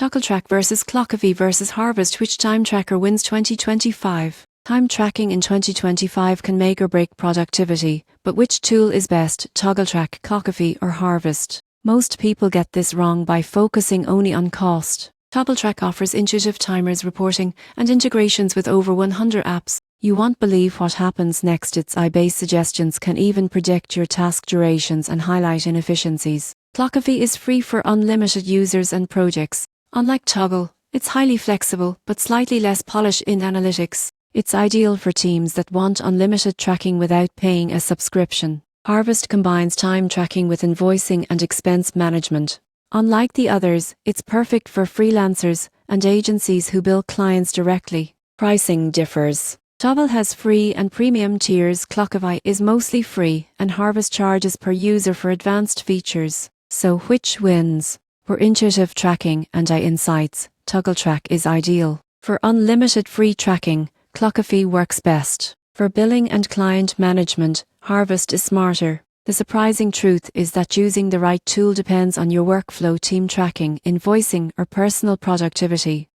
ToggleTrack versus Clockify versus Harvest. Which time tracker wins 2025? Time tracking in 2025 can make or break productivity, but which tool is best, ToggleTrack, Clockify or Harvest? Most people get this wrong by focusing only on cost. ToggleTrack offers intuitive timers, reporting, and integrations with over 100 apps. You won't believe what happens next. Its AI-based suggestions can even predict your task durations and highlight inefficiencies. Clockify is free for unlimited users and projects. Unlike Toggle, it's highly flexible but slightly less polished in analytics. It's ideal for teams that want unlimited tracking without paying a subscription. Harvest combines time tracking with invoicing and expense management. Unlike the others, it's perfect for freelancers and agencies who bill clients directly. Pricing differs. Toggle has free and premium tiers. Clockify is mostly free, and Harvest charges per user for advanced features. So which wins? For intuitive tracking and AI insights, ToggleTrack is ideal. For unlimited free tracking, Clockify works best. For billing and client management, Harvest is smarter. The surprising truth is that choosing the right tool depends on your workflow, team tracking, invoicing, or personal productivity.